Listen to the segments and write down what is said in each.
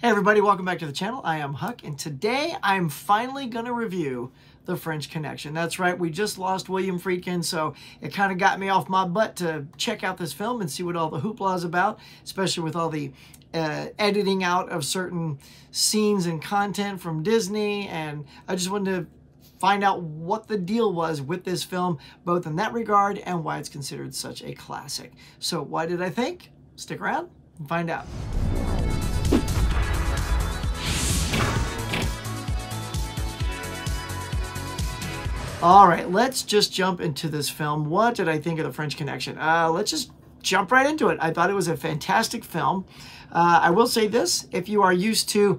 Hey everybody, welcome back to the channel. I am Huck, and today I'm finally going to review The French Connection. That's right, we just lost William Friedkin, so it kind of got me off my butt to check out this film and see what all the hoopla is about, especially with all the editing out of certain scenes and content from Disney, and I just wanted to find out what the deal was with this film, both in that regard and why it's considered such a classic. So why did I think? Stick around and find out. All right, let's just jump into this film. What did I think of The French Connection? Let's just jump right into it. I thought it was a fantastic film. I will say this, if you are used to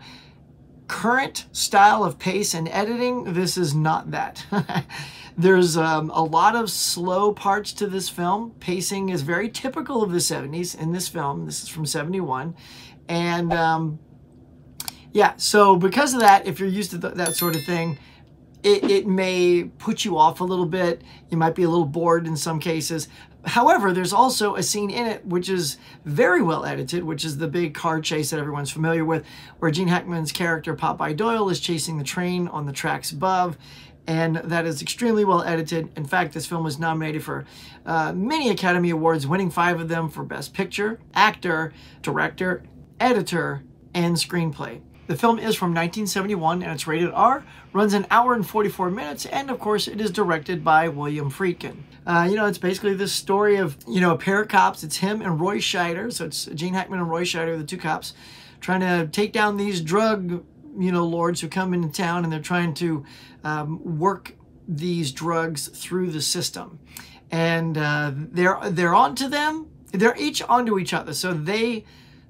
current style of pace and editing, this is not that. There's a lot of slow parts to this film. Pacing is very typical of the 70s in this film. This is from 71. And yeah, so because of that, if you're used to that sort of thing, it may put you off a little bit. You might be a little bored in some cases. However, there's also a scene in it which is very well edited, which is the big car chase that everyone's familiar with, where Gene Hackman's character, Popeye Doyle, is chasing the train on the tracks above, and that is extremely well edited. In fact, this film was nominated for many Academy Awards, winning 5 of them for Best Picture, Actor, Director, Editor, and Screenplay. The film is from 1971 and it's rated R, runs an hour and 44 minutes, and of course it is directed by William Friedkin. It's basically this story of, a pair of cops. It's him and Roy Scheider, so it's Gene Hackman and Roy Scheider, the two cops, trying to take down these drug, lords who come into town, and they're trying to work these drugs through the system. And they're onto them. They're each onto each other, so they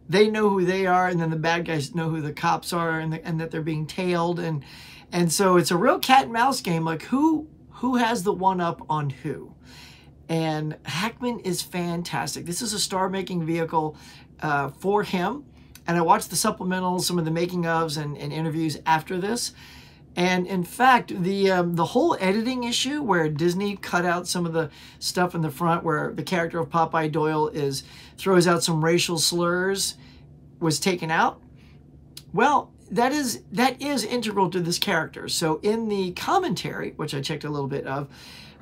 know who they are, and then the bad guys know who the cops are, and that they're being tailed, and so it's a real cat and mouse game, like who has the one up on who. And Hackman is fantastic. This is a star-making vehicle for him, and I watched the supplementals, some of the making ofs and interviews after this. And in fact, the whole editing issue where Disney cut out some of the stuff in the front where the character of Popeye Doyle throws out some racial slurs was taken out. Well, that is integral to this character. So in the commentary, which I checked a little bit of,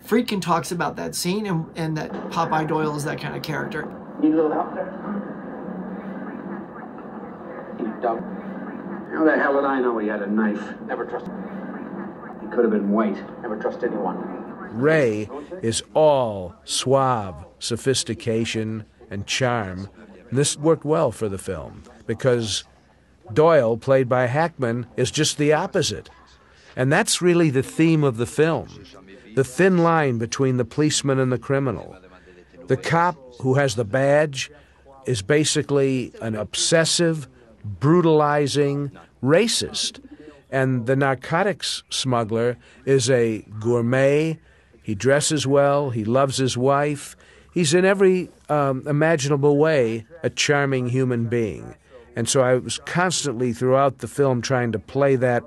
Friedkin talks about that scene and that Popeye Doyle is that kind of character. Need a little help there? You dumb. How the hell did I know he had a knife? Never trust him. He could have been white. Never trust anyone. Ray is all suave sophistication and charm. And this worked well for the film because Doyle, played by Hackman, is just the opposite. And that's really the theme of the film, the thin line between the policeman and the criminal. The cop who has the badge is basically an obsessive, brutalizing racist, and the narcotics smuggler is a gourmet. He dresses well, he loves his wife, he's in every imaginable way a charming human being. And so I was constantly throughout the film trying to play that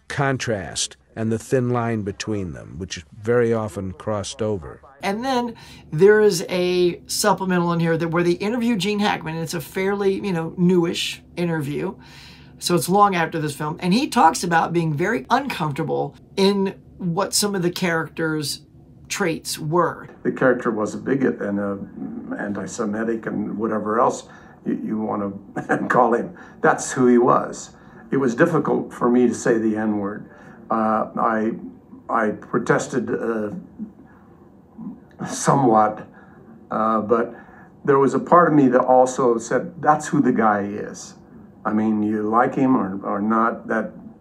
contrast and the thin line between them, which very often crossed over. And then there is a supplemental in here where they interview Gene Hackman, and it's a fairly, newish interview. So it's long after this film. And he talks about being very uncomfortable in what some of the characters' traits were. The character was a bigot and anti-Semitic and whatever else you want to call him. That's who he was. It was difficult for me to say the N-word. I protested somewhat, but there was a part of me that also said, that's who the guy is. I mean, you like him or not,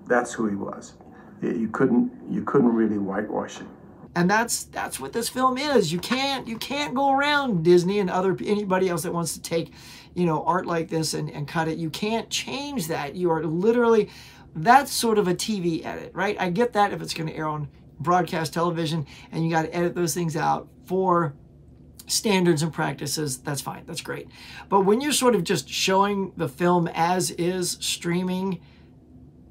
that's who he was. You couldn't really whitewash him. And that's what this film is. You can't go around Disney and anybody else that wants to take, art like this and cut it. You can't change that. You are literally, that's sort of a TV edit, right? I get that if it's going to air on broadcast television and you got to edit those things out for standards and practices, that's fine, that's great. But when you're sort of just showing the film as is, streaming,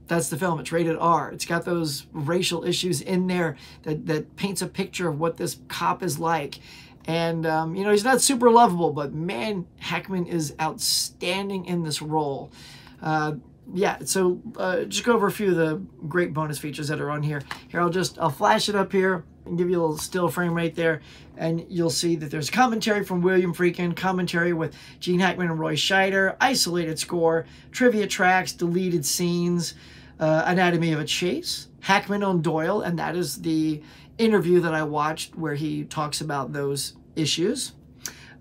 that's the film. It's rated R. It's got those racial issues in there that paints a picture of what this cop is like. And, he's not super lovable, but man, Hackman is outstanding in this role. yeah, so just go over a few of the great bonus features that are on here. Here, I'll flash it up here and give you a little still frame right there, and you'll see that there's commentary from William Friedkin, commentary with Gene Hackman and Roy Scheider, isolated score, trivia tracks, deleted scenes, Anatomy of a Chase, Hackman on Doyle, and that is the interview that I watched where he talks about those issues.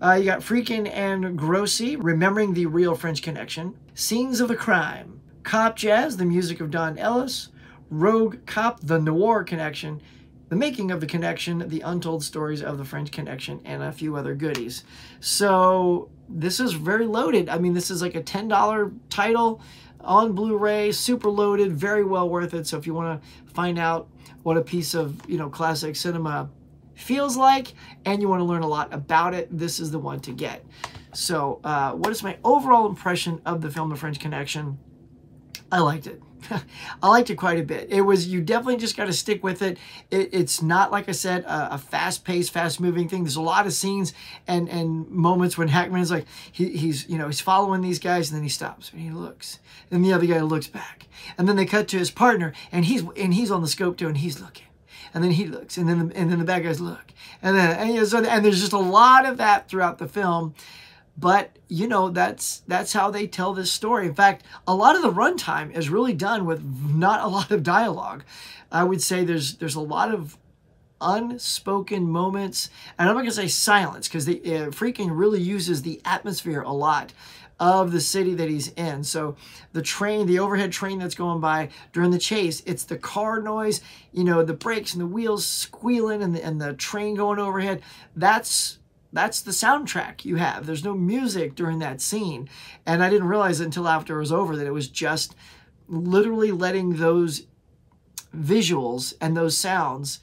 You got Friedkin and Grossi, Remembering the Real French Connection, Scenes of the Crime, Cop Jazz, the music of Don Ellis, Rogue Cop, The Noir Connection, The Making of the Connection, The Untold Stories of the French Connection, and a few other goodies. So this is very loaded. I mean, this is like a $10 title on Blu-ray, super loaded, very well worth it. So if you want to find out what a piece of, classic cinema feels like, and you want to learn a lot about it, this is the one to get. So what is my overall impression of the film The French Connection? I liked it. I liked it quite a bit. You definitely just got to stick with it. It's not, like I said, a fast-paced, fast-moving thing. There's a lot of scenes and moments when Hackman is like, he's following these guys, and then he stops and he looks, and the other guy looks back, and then they cut to his partner, and he's on the scope too, and he's looking, and then he looks, and then the bad guys look, and there's just a lot of that throughout the film. But, that's how they tell this story. In fact, a lot of the runtime is really done with not a lot of dialogue. I would say there's a lot of unspoken moments. And I'm not going to say silence, because Friedkin really uses the atmosphere a lot of the city that he's in. So the overhead train that's going by during the chase, it's the car noise, the brakes and the wheels squealing and the train going overhead. That's the soundtrack you have. There's no music during that scene. And I didn't realize it until after it was over that it was just literally letting those visuals and those sounds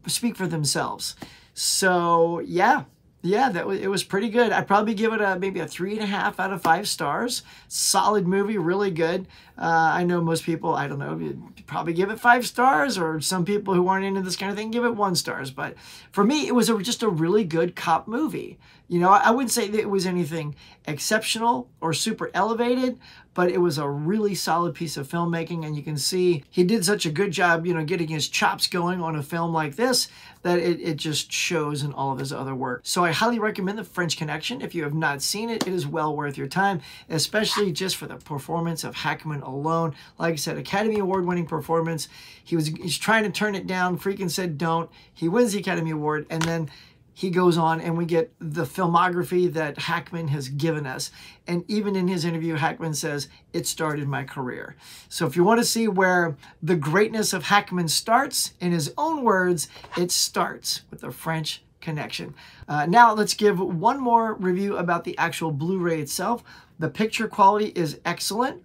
speak for themselves. So yeah, it was pretty good. I'd probably give it maybe a 3.5 out of 5 stars. Solid movie, really good. I know most people, I don't know, you'd probably give it 5 stars, or some people who aren't into this kind of thing give it 1 star. But for me, it was just a really good cop movie. I wouldn't say that it was anything exceptional or super elevated, but it was a really solid piece of filmmaking, and you can see he did such a good job, getting his chops going on a film like this, that it just shows in all of his other work. So I highly recommend The French Connection. If you have not seen it, it is well worth your time, especially just for the performance of Hackman alone. Like I said, Academy Award-winning performance. He's trying to turn it down. Friedkin said don't. He wins the Academy Award, and then he goes on and we get the filmography that Hackman has given us. And even in his interview, Hackman says, it started my career. So if you want to see where the greatness of Hackman starts, in his own words, it starts with The French Connection. Now let's give one more review about the actual Blu-ray itself. The picture quality is excellent,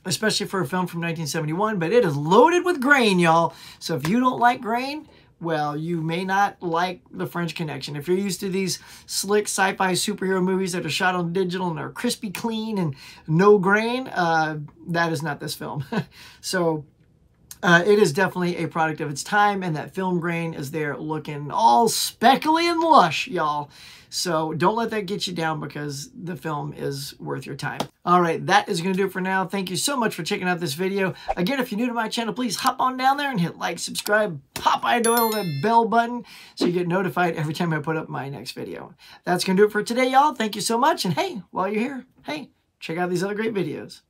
especially for a film from 1971, but it is loaded with grain, y'all. So if you don't like grain, well, you may not like The French Connection. If you're used to these slick sci-fi superhero movies that are shot on digital and are crispy clean and no grain, that is not this film. So it is definitely a product of its time, and that film grain is there looking all speckly and lush, y'all. So don't let that get you down, because the film is worth your time. All right, that is going to do it for now. Thank you so much for checking out this video. Again, if you're new to my channel, please hop on down there and hit like, subscribe, Popeye Doyle, that bell button, so you get notified every time I put up my next video. That's going to do it for today, y'all. Thank you so much. And hey, while you're here, hey, check out these other great videos.